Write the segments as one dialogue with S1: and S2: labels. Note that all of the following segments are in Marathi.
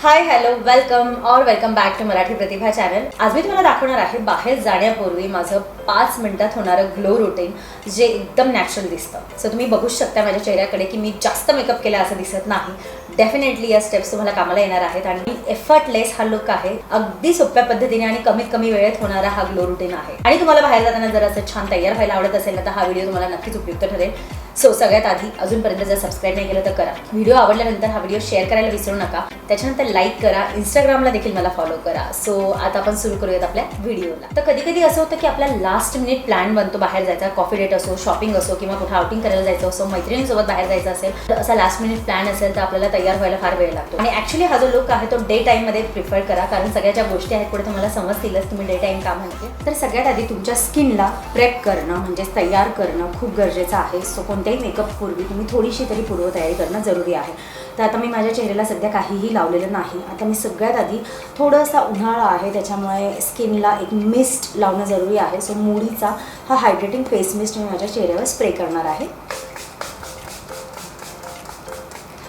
S1: High hello welcome back to Marathi Pratibha channel. आज मी तुम्हाला दाखवणार आहे बाहेर जाण्यापूर्वी माझं 5 मिनिटात होणारं ग्लो रुटीन जे एकदम नॅचरल दिसतं। सो तुम्ही बघू शकता माझ्या चेहऱ्याकडे की मी जास्त मेकअप केला असं दिसत नाही। डेफिनेटली या स्टेप्स तुम्हाला कामाला येणार आहेत आणि एफर्टलेस हा लुक आहे। अगदी सोप्या पद्धतीने आणि कमीत कमी वेळेत होणारा हा ग्लो रुटीन आहे आणि तुम्हाला बाहेर जाताना जर असं छान तयार व्हायला आवडत असेल ना तर हा व्हिडिओ तुम्हाला नक्कीच उपयुक्त ठरेल। सो सगळ्यात आधी अजूनपर्यंत जर सबस्क्राईब नाही केलं तर करा। व्हिडिओ आवडल्यानंतर हा व्हिडिओ शेअर करायला विसरू नका। त्याच्यानंतर लाईक करा, इंस्टाग्रामला देखील मला फॉलो करा। सो आता आपण सुरू करूयात आपल्या व्हिडिओला। तर कधी कधी असं होतं की आपला लास्ट मिनिट प्लॅन बनतो बाहेर जायचा, कॉफी डेट असो, शॉपिंग असो किंवा कुठे आउटिंग करायला जायचं असो, मैत्रिणींसोबत बाहेर जायचं असेल तर असा लास्ट मिनिट प्लॅन असेल तर आपल्याला तयार व्हायला फार वेळ लागतो। आणि ऍक्च्युली हा जो लुक आहे तो डे टाईममध्ये प्रिफर करा, कारण सगळ्या ज्या गोष्टी आहेत पुढे तुम्हाला समजतीलच तुम्ही डे टाईम का म्हणते। तर सगळ्यात आधी तुमच्या स्किनला प्रेप करणं म्हणजे तयार करणं खूप गरजेचं आहे। सो कोणत्याही मेकअप पूर्वी तुम्ही थोडीशी तरी पूर्वतयारी करणं जरुरी आहे। तर आता मी माझ्या चेहऱ्याला सध्या काहीही लावलेलं नाही। आता मी सगळ्यात आधी थोडासा उन्हाळा आहे त्याच्यामुळे स्किनला एक मिस्ट लावणं जरुरी आहे। सो मोडीचा हा हायड्रेटिंग फेस मिस्ट मी माझ्या चेहऱ्यावर स्प्रे करणार आहे।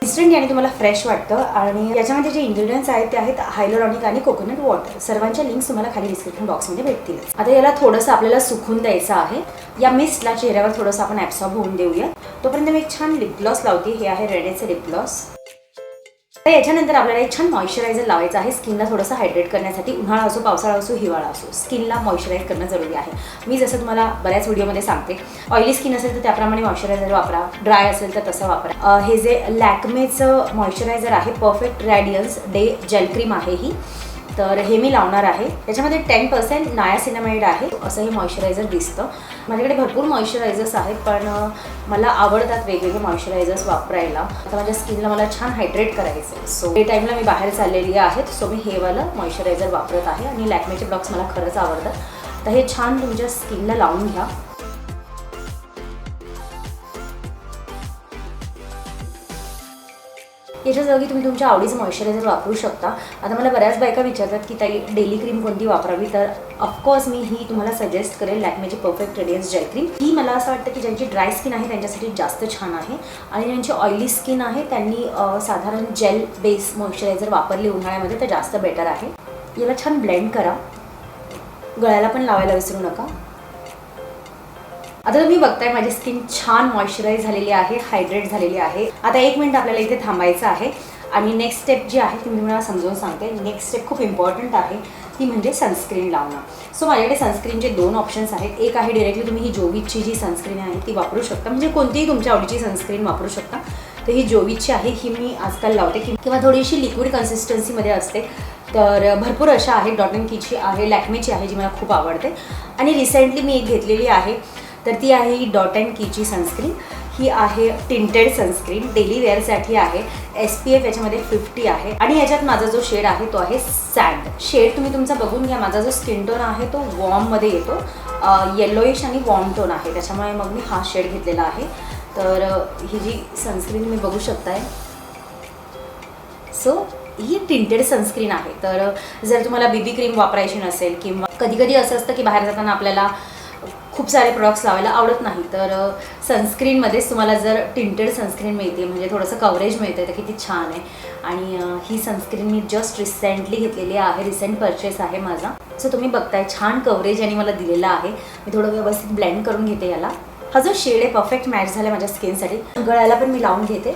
S1: इन्स्टंट याने तुम्हाला फ्रेश वाटतं आणि याच्यामध्ये जे इंग्रेडियंट्स आहेत ते आहेत हायलोरॉनिक आणि कोकोनट वॉटर। सर्वांच्या लिंक्स तुम्हाला खाली डिस्क्रिप्शन बॉक्समध्ये भेटतील। आता याला थोडंसं आपल्याला सुकून द्यायचं आहे। या मिस्टला चेहऱ्यावर थोडंसं आपण ॲब्सॉर्ब होऊन देऊया। तोपर्यंत मी एक छान लिप ग्लॉस लावते। हे आहे रेडेचं लिप ग्लॉस। तर याच्यानंतर आपल्याला एक छान मॉइश्चरायझर लावायचं आहे स्किनला थोडंसं हायड्रेट करण्यासाठी। उन्हाळा असो, पावसाळा असो, हिवाळा असो, स्किनला मॉइश्चराईज करणं जरुरी आहे। मी जसं तुम्हाला बऱ्याच व्हिडिओमध्ये सांगते, ऑइली स्किन असेल तर त्याप्रमाणे मॉइश्चरायझर वापरा, ड्राय असेल तर तसं वापरा। हे जे लॅक्मेचं मॉइश्चरायझर आहे परफेक्ट रॅडियन्स डे जेल क्रीम आहे ही, तर हे मी लावणार आहे। याच्यामध्ये 10% नायासिनामाइड आहे असं हे मॉइश्चरायझर दिसतं। माझ्याकडे भरपूर मॉइश्चरायझर्स आहेत पण मला आवडतात वेगवेगळे मॉइश्चरायझर्स वापरायला। आता माझ्या स्किनला मला छान हायड्रेट करायचं आहे। सो हे टाईमला मी बाहेर चाललेली आहे, सो मी हे वालं मॉइश्चरायझर वापरत आहे आणि लॅक्मेचे ब्लॉक्स मला खरंच आवडतात। तर हे छान तुमच्या स्किनला लावून घ्या। याच्या जागी तुम्ही तुमच्या आवडीचं मॉइश्चरायझर वापरू शकता। आता मला बऱ्याच बायका विचारतात की ताई डेली क्रीम कोणती वापरावी, तर ऑफकोर्स मी ही तुम्हाला सजेस्ट करेल लॅक्मेची परफेक्ट रेडियन्स जेल क्रीम। ही मला असं वाटतं की ज्यांची ड्राय स्किन आहे त्यांच्यासाठी जास्त छान आहे आणि ज्यांची ऑइली स्किन आहे त्यांनी साधारण जेल बेस मॉइश्चरायझर वापरली उन्हाळ्यामध्ये तर जास्त बेटर आहे। याला छान ब्लेंड करा, गळ्याला पण लावायला विसरू नका। आता तुम्ही बघताय माझी स्किन छान मॉइश्चराईज झालेली आहे, हायड्रेट झालेली आहे। आता 1 मिनिट आपल्याला इथे थांबायचं आहे आणि नेक्स्ट स्टेप जी आहे ती मी तुम्हाला समजावून सांगते। नेक्स्ट स्टेप खूप इम्पॉर्टंट आहे, ती म्हणजे सनस्क्रीन लावणं। सो माझ्याकडे सनस्क्रीनचे 2 ऑप्शन्स आहेत। एक आहे डायरेक्टली तुम्ही ही जोविकची जी सनस्क्रीन आहे ती वापरू शकता, म्हणजे कोणतीही तुमच्या आवडीची सनस्क्रीन वापरू शकता। तर ही जोविकची आहे, ही मी आजकाल लावते किंवा थोडीशी लिक्विड कन्सिस्टन्सीमध्ये असते। तर भरपूर अशा आहेत, डॉट अँड कीची आहे, लॅक्मेची आहे जी मला खूप आवडते आणि रिसेंटली मी एक घेतलेली आहे तर ती आहे ही डॉट अँड कीची सनस्क्रीन। ही आहे टिंटेड सनस्क्रीन, डेली वेअरसाठी आहे। SPF याच्यामध्ये 50 आहे आणि याच्यात माझा जो शेड आहे तो आहे सँड शेड। तुम्ही तुमचा बघून घ्या, माझा जो स्किन टोन आहे तो वॉर्ममध्ये येतो, येलोइश आणि वॉर्म टोन आहे, त्याच्यामुळे मग मी हा शेड घेतलेला आहे। तर ही जी सनस्क्रीन मी बघू शकताय, सो ही टिंटेड सनस्क्रीन आहे। तर जर तुम्हाला BB क्रीम वापरायची नसेल किंवा कधी कधी असं असतं की बाहेर जाताना आपल्याला खूप सारे प्रोडक्ट्स लावायला आवडत नाही, तर सनस्क्रीनमध्येच तुम्हाला जर टिंटेड सनस्क्रीन मिळते म्हणजे थोडंसं कव्हरेज मिळतं तर किती छान आहे। आणि ही सनस्क्रीन मी जस्ट रिसेंटली घेतलेली आहे, रिसेंट परचेस आहे माझा। सो तुम्ही बघताय छान कव्हरेज आणि मला दिलेला आहे। मी थोडं व्यवस्थित ब्लेंड करून घेते याला। हा जो शेड आहे परफेक्ट मॅच झाला माझ्या स्किनसाठी। गळ्याला पण मी लावून घेते।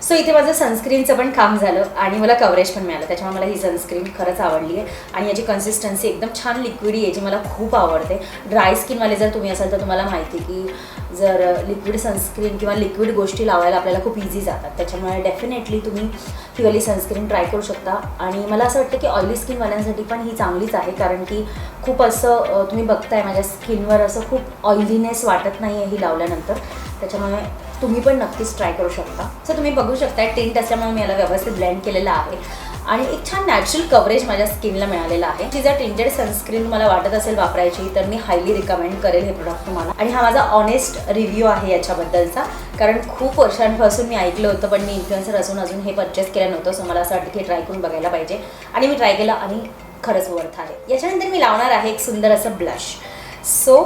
S1: सो इथे माझं सनस्क्रीनचं पण काम झालं आणि मला कव्हरेज पण मिळालं, त्याच्यामुळे मला ही सनस्क्रीन खरंच आवडली आहे आणि याची कन्सिस्टन्सी एकदम छान लिक्विडी आहे जी मला खूप आवडते। ड्राय स्किनवाले जर तुम्ही असाल तर तुम्हाला माहिती की जर लिक्विड सनस्क्रीन किंवा लिक्विड गोष्टी लावायला आपल्याला खूप इझी जातात, त्याच्यामुळे डेफिनेटली तुम्ही ही वाली सनस्क्रीन ट्राय करू शकता। आणि मला असं वाटतं की ऑइली स्किनवाल्यांसाठी पण ही चांगलीच आहे, कारण की खूप असं तुम्ही बघताय माझ्या स्किनवर असं खूप ऑइलीनेस वाटत नाही आहे ही लावल्यानंतर, त्याच्यामुळे तुम्ही पण नक्कीच ट्राय करू शकता। सो तुम्ही बघू शकता टिंट असल्यामुळे मी याला व्यवस्थित ब्लेंड केलेलं आहे आणि एक छान नॅचरल कव्हरेज माझ्या स्किनला मिळालेलं आहे। जी जर टिंटेड सनस्क्रीन मला वाटत असेल वापरायची तर मी हायली रिकमेंड करेल हे प्रोडक्ट तुम्हाला। आणि हा माझा ऑनेस्ट रिव्ह्यू आहे याच्याबद्दलचा, कारण खूप वर्षांपासून मी ऐकलं होतं पण मी इन्फ्लुएन्सर अजून हे परचेस केलं नव्हतं। सो मला असं वाटतं की ट्राय करून बघायला पाहिजे आणि मी ट्राय केलं आणि खरंच वर्थ आहे। याच्यानंतर मी लावणार आहे एक सुंदर असं ब्लश। सो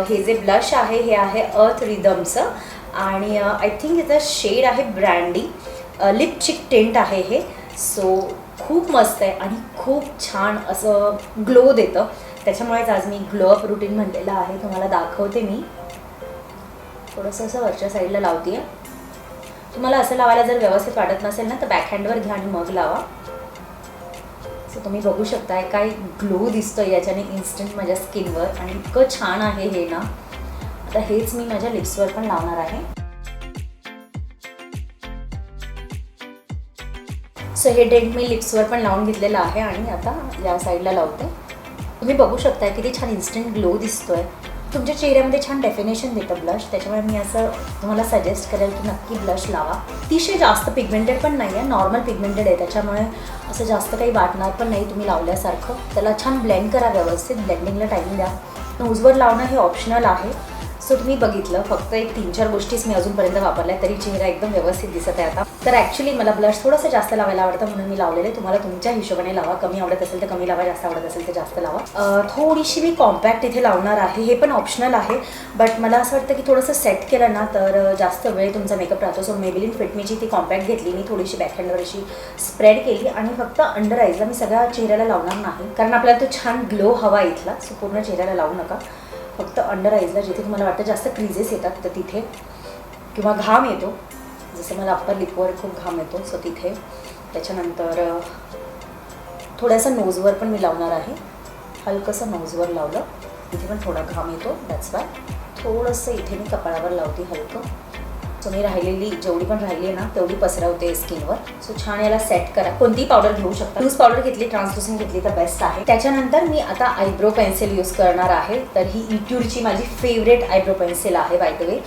S1: हे जे ब्लश आहे हे आहे अर्थ रिदमचं आणि आय थिंक याचं शेड आहे ब्रँडी, लिप चिक टिंट आहे हे। सो खूप मस्त आहे आणि खूप छान असं ग्लो देतं. त्याच्यामुळेच आज मी ग्लो अप रुटीन म्हणलेलं आहे. तुम्हाला दाखवते मी. थोडंसं असं वरच्या साईडला लावते आहे. तुम्हाला असं लावायला जर व्यवस्थित वाटत नसेल ना तर बॅकहँडवर घ्या आणि मग लावा. सो तुम्ही बघू शकताय काय ग्लो दिसतोय याच्याने इन्स्टंट माझ्या स्किनवर आणि इतकं छान आहे हे ना. आता हेच मी माझ्या लिप्सवर पण लावणार आहे. सो हे डेंट मी लिप्सवर पण लावून घेतलेलं आहे आणि आता या साईडला लावते. तुम्ही बघू शकताय किती छान इन्स्टंट ग्लो दिसतोय. तुमच्या चेहऱ्यामध्ये छान डेफिनेशन देतं ब्लश. त्याच्यामुळे मी असं तुम्हाला सजेस्ट करेल की नक्की ब्लश लावा. अतिशय जास्त पिगमेंटेड पण नाही आहे, नॉर्मल पिगमेंटेड आहे. त्याच्यामुळे असं जास्त काही वाटणार पण नाही तुम्ही लावल्यासारखं. त्याला छान ब्लेंड करा व्यवस्थित. ब्लेंडिंगला टाईम द्या. नोजवर लावणं हे ऑप्शनल आहे. सो तुम्ही बघितलं फक्त एक 3-4 गोष्टीच मी अजूनपर्यंत वापरल्या तरी चेहरा एकदम व्यवस्थित दिसत आहे आता. तर ॲक्च्युली मला ब्लश थोडंसं जास्त लावायला आवडतं म्हणून मी लावलेले. तुम्हाला तुमच्या हिशोबाने लावा. कमी आवडत असेल तर कमी लावा, जास्त आवडत असेल तर जास्त लावा. थोडीशी मी कॉम्पॅक्ट इथे लावणार आहे. हे पण ऑप्शनल आहे बट मला असं वाटतं की थोडंसं सेट केलं ना तर जास्त वेळ तुमचा मेकअप राहतो. सो मेबेलिन फिटमीची ती कॉम्पॅक्ट घेतली मी. थोडीशी बॅकहँडवर अशी स्प्रेड केली आणि फक्त अंडर आईजला मी सगळ्या चेहऱ्याला लावणार नाही कारण आपल्याला तो छान ग्लो हवा इथला. सो पूर्ण चेहऱ्याला लावू नका. फक्त अंडर आईजला जिथे तुम्हाला वाटतं जास्त क्रीजेस येतात तर तिथे किंवा घाम येतो. जसं मला अप्पर लिपवर खूप घाम येतो सो तिथे. त्याच्यानंतर थोडंसं नोजवर पण मी लावणार आहे. हलकंसं नोजवर लावलं इथे पण थोडा घाम येतो. दॅट्स वाय थोडंसं इथे मी कपाळावर लावते हलकं. सो मी राहिलेली जेवढी पण राहिली आहे ना तेवढी पसरवते स्किनवर. सो छान याला सेट करा. कोणतीही पावडर घेऊ शकता. लूज पावडर घेतली, ट्रान्सलुसंट घेतली तर बेस्ट आहे. त्याच्यानंतर मी आता आयब्रो पेन्सिल यूज करणार आहे. तर ही इट्यूडची माझी फेवरेट आयब्रो पेन्सिल आहे बाय द वे.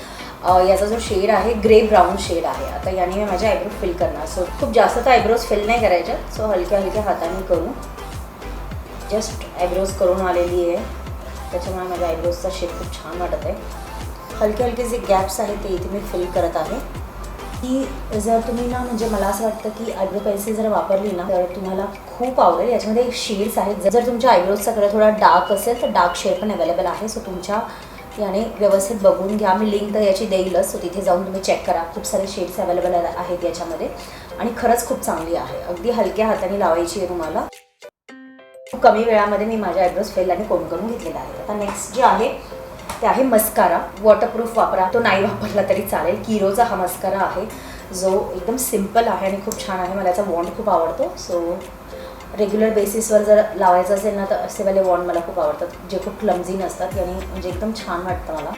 S1: याचा जो शेड आहे ग्रे ब्राऊन शेड आहे. आता याने मी माझे आयब्रो फिल करणार. सो खूप जास्त तर आयब्रोज फिल नाही करायच्या. सो हलक्या हलक्या हाताने करू. जस्ट आयब्रोज करून आलेली आहे त्याच्यामुळे माझ्या आयब्रोजचा शेप खूप छान वाटत आहे. हलके हलके जे गॅप्स आहेत ते इथे मी फिल करत आहे. की जर तुम्ही ना म्हणजे मला असं वाटतं की आयब्रो पेन्सिल जर वापरली ना तर तुम्हाला खूप आवडेल. याच्यामध्ये शेड्स आहेत. जर तुमच्या आयब्रोजचा कलर थोडा डार्क असेल तर डार्क शेड पण अवेलेबल आहे. सो तुमच्या याने व्यवस्थित बघून घ्या. मी लिंक तर याची देईलच. सो तिथे जाऊन तुम्ही चेक करा. खूप सारे शेड्स अवेलेबल आहेत याच्यामध्ये आणि खरंच खूप चांगली आहे. अगदी हलक्या हाताने लावायची आहे तुम्हाला. खूप कमी वेळामध्ये मी माझ्या आयब्रोज फेल आणि कोण करून घेतलेला आहे. आता नेक्स्ट जे आहे ते आहे मस्कारा. वॉटरप्रूफ वापरा. तो नाही वापरला तरी चालेल. किरोचा हा मस्कारा आहे जो एकदम सिम्पल आहे आणि खूप छान आहे. मला याचा वॉन्ड खूप आवडतो. सो रेग्युलर बेसिसवर जर लावायचं असेल ना तर असेवाले वॉन्ड मला खूप आवडतात जे खूप क्लमझी नसतात. याने म्हणजे एकदम छान वाटतं मला.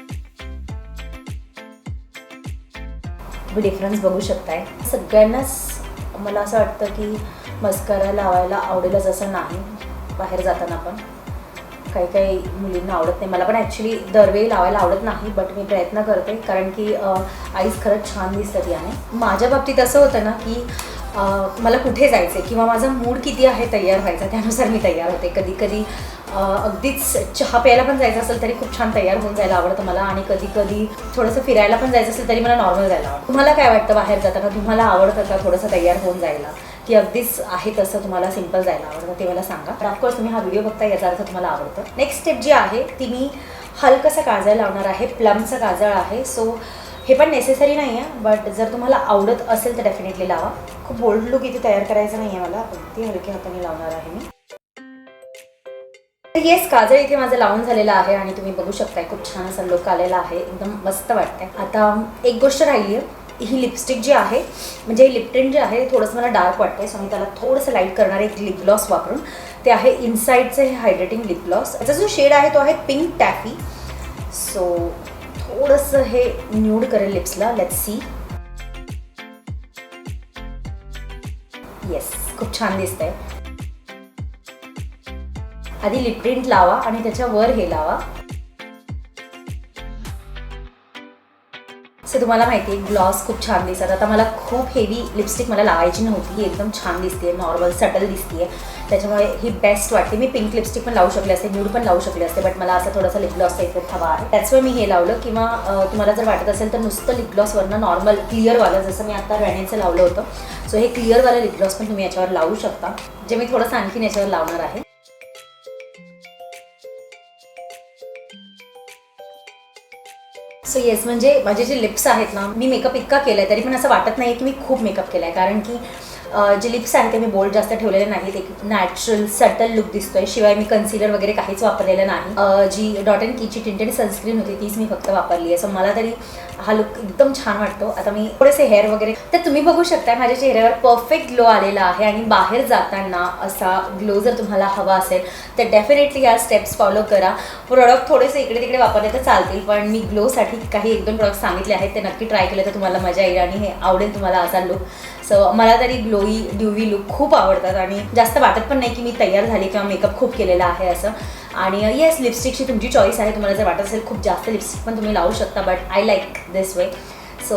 S1: तुम्ही डिफरन्स बघू शकताय. सगळ्यांनाच मला असं वाटतं की मस्कारा लावायला आवडेलच असं नाही. बाहेर जाताना पण काही काही मुलींना आवडत नाही. मला पण ॲक्च्युली दरवेळी लावायला आवडत नाही बट मी प्रयत्न करते कारण की आईज खरंच छान दिसतात याने. माझ्या बाबतीत असं होतं ना की मला कुठे जायचं आहे किंवा माझा मूड किती आहे तयार व्हायचा त्यानुसार मी तयार होते. कधी कधी अगदीच चहा प्यायला पण जायचं असेल तरी खूप छान तयार होऊन जायला आवडतं मला आणि कधी कधी थोडंसं फिरायला पण जायचं असेल तरी मला नॉर्मल जायला आवडतं. तुम्हाला काय वाटतं बाहेर जाताना? तुम्हाला आवडतं का थोडंसं तयार होऊन जायला की अगदीच आहे तसं तुम्हाला सिम्पल जायला आवडतं ते मला सांगा. तर ऑफकोर्स तुम्ही हा व्हिडिओ बघता याचा अर्थ तुम्हाला आवडतं. नेक्स्ट स्टेप जी आहे ती मी हलकंसं काजळ लावणार आहे. प्लमचं काजळ आहे. सो हे पण नेसेसरी नाही आहे बट जर तुम्हाला आवडत असेल तर डेफिनेटली लावा. खूप बोल्ड लुक इथे तयार करायचं नाही आहे मला. अगदी हलक्या हाताने लावणार आहे मी. येस काजळ इथे माझं लावून झालेलं आहे आणि तुम्ही बघू शकताय खूप छान असा लुक आलेला आहे. एकदम मस्त वाटतंय. आता एक गोष्ट राहिली आहे. ही लिपस्टिक जी आहे म्हणजे लिप टिंट जे आहे थोडंसं मला डार्क वाटतंय. सो मी त्याला थोडंसं लाईट करणार आहे एक लिप ग्लॉस वापरून. ते आहे इनसाइडचं हे हायड्रेटिंग लिप ग्लॉस. याचा जो शेड आहे तो आहे पिंक टॅफी. सो थोडंसं हे न्यूड करेल लिप्सला. Let's see. येस खूप छान दिसतंय. आधी लिप टिंट लावा आणि त्याच्यावर हे लावा. सो तुम्हाला माहिती आहे ग्लॉस खूप छान दिसतात. आता मला खूप हेवी लिपस्टिक मला लावायची नव्हती. ही एकदम छान दिसते. नॉर्मल सटल दिसते त्याच्यामुळे ही बेस्ट वाटते. मी पिंक लिपस्टिक पण लावू शकले असते, न्यूड पण लावू शकले असते बट मला असं थोडंसं लिप ग्लॉसचा इफेक्ट हवा आहे. त्याचमुळे मी हे लावलं. किंवा तुम्हाला जर वाटत असेल तर नुसतं लिप ग्लॉसवरनं नॉर्मल क्लिअरवालं जसं मी आता रेनेचं लावलं होतं. सो हे क्लिअरवालं लिप ग्लॉस पण तुम्ही याच्यावर लावू शकता जे मी थोडंसं आणखीन याच्यावर लावणार आहे. सो येस म्हणजे माझे जे लिप्स आहेत ना मी मेकअप इतका केला आहे तरी पण असं वाटत नाही की मी खूप मेकअप केला आहे कारण की जे लिप्स आहेत ते मी बोल्ड जास्त ठेवलेले नाहीत, एक नॅचरल सटल लुक दिसतोय. शिवाय मी कन्सिलर वगैरे काहीच वापरलेलं नाही. जी डॉट अँड कीची टिंटेड सनस्क्रीन होती तीच मी फक्त वापरली आहे. सो मला तरी हा लुक एकदम छान वाटतो. आता मी थोडेसे हेअर वगैरे तर तुम्ही बघू शकता माझ्या चेहऱ्यावर परफेक्ट ग्लो आलेला आहे. आणि बाहेर जाताना असा ग्लो जर तुम्हाला हवा असेल तर डेफिनेटली या स्टेप्स फॉलो करा. प्रोडक्ट थोडेसे इकडे तिकडे वापरले तर चालतील, पण मी ग्लोसाठी काही 1-2 प्रोडक्ट सांगितले आहेत, ते नक्की ट्राय केलं तर तुम्हाला मजा येईल आणि हे आवडेल तुम्हाला असा लुक. सो मला तरी ग्लोई ड्यूवी लुक खूप आवडतात आणि जास्त वाटत पण नाही की मी तयार झाली किंवा मेकअप खूप केलेला आहे असं. आणि येस, लिपस्टिकची तुमची चॉईस आहे. तुम्हाला जर वाटत असेल खूप जास्त लिपस्टिक पण तुम्ही लावू शकता, but I like this way. So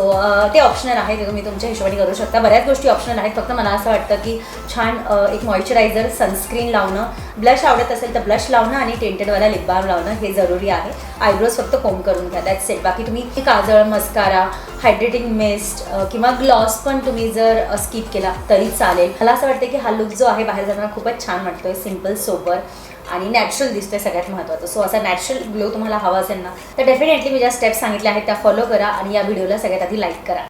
S1: ते ऑप्शनल आहे, ते तुम्ही तुमच्या हिशोबाने करू शकता. बऱ्याच गोष्टी ऑप्शनल आहेत. फक्त मला असं वाटतं की छान एक मॉइश्चरायझर, सनस्क्रीन लावणं, ब्लश आवडत असेल तर ब्लश लावणं आणि टेंटेडवाला लिप बाम लावणं हे जरुरी आहे. आयब्रोज फक्त कोम करून घ्या, दॅट्स इट. बाकी तुम्ही काजळ, मस्कारा, हायड्रेटिंग मिस्ट किंवा ग्लॉस पण तुम्ही जर स्किप केला तरी चालेल. मला असं वाटतं की हा लुक जो आहे बाहेर जाताना खूपच छान वाटतोय. सिम्पल, सोबर आणि नॅचरल दिसतोय सगळ्यात महत्त्वाचं. सो असा नॅचरल ग्लो तुम्हाला हवा असेल ना तर डेफिनेटली मी ज्या स्टेप्स सांगितल्या आहेत त्या फॉलो करा आणि या व्हिडिओला सगळ्यात आधी लाईक करा.